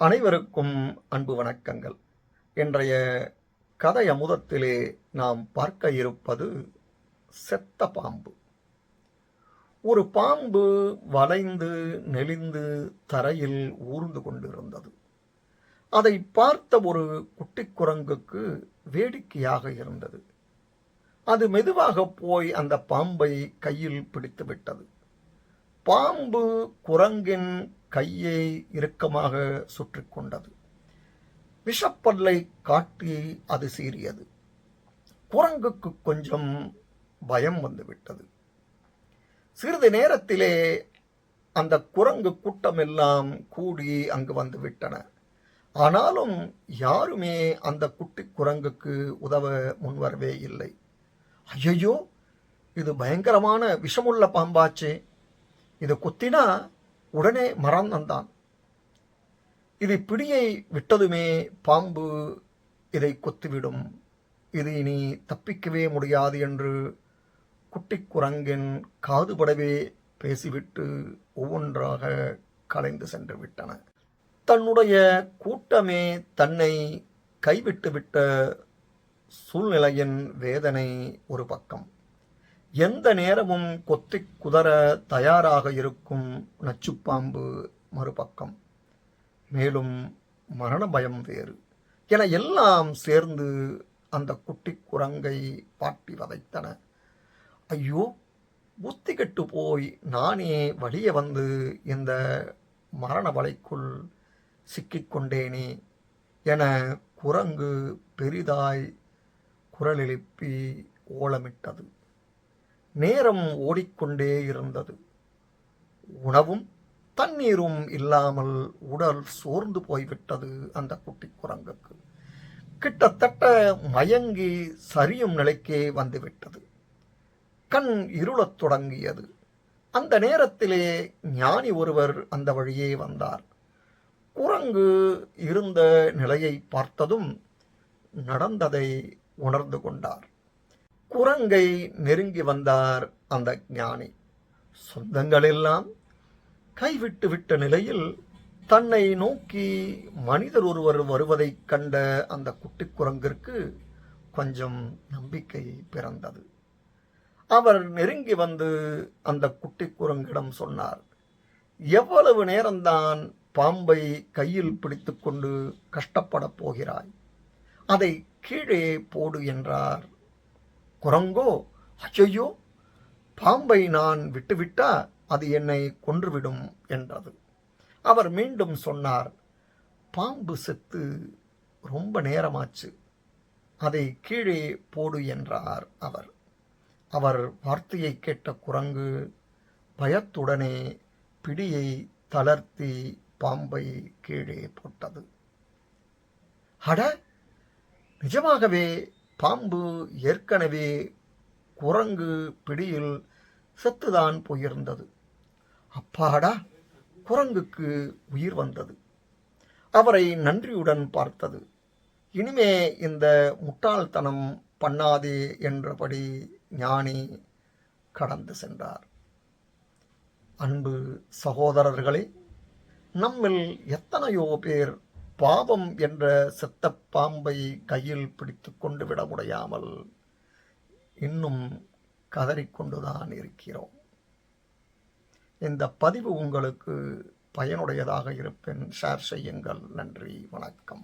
அனைவருக்கும் அன்பு வணக்கங்கள். இன்றைய கதை அமுதத்திலே நாம் பார்க்க இருப்பது செத்த பாம்பு. ஒரு பாம்பு வளைந்து நெளிந்து தரையில் ஊர்ந்து கொண்டிருந்தது. அதை பார்த்த ஒரு குட்டி குரங்குக்கு வேடிக்கையாக இருந்தது. அது மெதுவாக போய் அந்த பாம்பை கையில் பிடித்து விட்டது. பாம்பு குரங்கின் கையை இறுக்கமாக சுற்றி கொண்டது. விஷப்பல்லை காட்டி அது சீறியது. குரங்குக்கு கொஞ்சம் பயம் வந்துவிட்டது. சிறிது நேரத்திலே அந்த குரங்கு கூட்டமெல்லாம் கூடி அங்கு வந்து விட்டன. ஆனாலும் யாருமே அந்த குட்டி குரங்குக்கு உதவ முன்வரவே இல்லை. ஐயோ, இது பயங்கரமான விஷமுள்ள பாம்பாச்சே, இது குத்தினா உடனே மரணம்தான். இது பிடியை விட்டதுமே பாம்பு இதை கொத்திவிடும், இது இனி தப்பிக்கவே முடியாது என்று குட்டி குரங்கின் காதுபடவே பேசிவிட்டு ஒவ்வொன்றாக கலைந்து சென்று விட்டன. தன்னுடைய கூட்டமே தன்னை கைவிட்டுவிட்ட சூழ்நிலையின் வேதனை ஒரு பக்கம், எந்த நேரமும் கொத்தி குதற தயாராக இருக்கும் நச்சுப்பாம்பு மறுபக்கம், மேலும் மரண பயம் வேறு என எல்லாம் சேர்ந்து அந்த குட்டி குரங்கை பாட்டி வதைத்தன. ஐயோ, புத்தி கெட்டு போய் நானே வழிய வந்து இந்த மரண வலைக்குள் சிக்கிக்கொண்டேனே என குரங்கு பெரிதாய் குரல் எழுப்பி ஓலமிட்டது. நேரம் ஓடிக்கொண்டே இருந்தது. உணவும் தண்ணீரும் இல்லாமல் உடல் சோர்ந்து போய்விட்டது அந்த குட்டி குரங்குக்கு. கிட்டத்தட்ட மயங்கி சரியும் நிலைக்கே வந்துவிட்டது. கண் இருளத் தொடங்கியது. அந்த நேரத்திலே ஞானி ஒருவர் அந்த வழியே வந்தார். குரங்கு இருந்த நிலையை பார்த்ததும் நடந்ததை உணர்ந்து கொண்டார். குரங்கை நெருங்கி வந்தார் அந்த ஞானி. சொந்தங்களெல்லாம் கைவிட்டு விட்ட நிலையில் தன்னை நோக்கி மனிதர் ஒருவர் வருவதைக் கண்ட அந்த குட்டி குரங்கிற்கு கொஞ்சம் நம்பிக்கை பிறந்தது. அவர் நெருங்கி வந்து அந்த குட்டி குரங்கிடம் சொன்னார், எவ்வளவு நேரம்தான் பாம்பை கையில் பிடித்து கொண்டு கஷ்டப்படப் போகிறாய்? அதை கீழே போடு என்றார். குரங்கோ, ஐயோ, பாம்பை நான் விட்டுவிட்டா அது என்னை கொன்றுவிடும் என்றது. அவர் மீண்டும் சொன்னார், பாம்பு செத்து ரொம்ப நேரமாச்சு, அதை கீழே போடு என்றார் அவர். அவர் வார்த்தையை கேட்ட குரங்கு பயத்துடனே பிடியை தளர்த்தி பாம்பை கீழே போட்டது. அட, நிஜமாகவே பாம்பு ஏற்கனவே குரங்கு பிடியில் செத்துதான் போயிருந்தது. அப்பாடா, குரங்குக்கு உயிர் வந்தது. அவரை நன்றியுடன் பார்த்தது. இனிமே இந்த முட்டாள்தனம் பண்ணாதே என்றபடி ஞானி கடந்து சென்றார். அன்பு சகோதரர்களே, நம்மில் எத்தனையோ பேர் பாவம் என்ற செத்த பாம்பை கையில் பிடித்து கொண்டு விட முடியாமல் இன்னும் கதறிக்கொண்டுதான் இருக்கிறோம். இந்த பதிவு உங்களுக்கு பயனுடையதாக இருப்பின் ஷேர் செய்யுங்கள். நன்றி, வணக்கம்.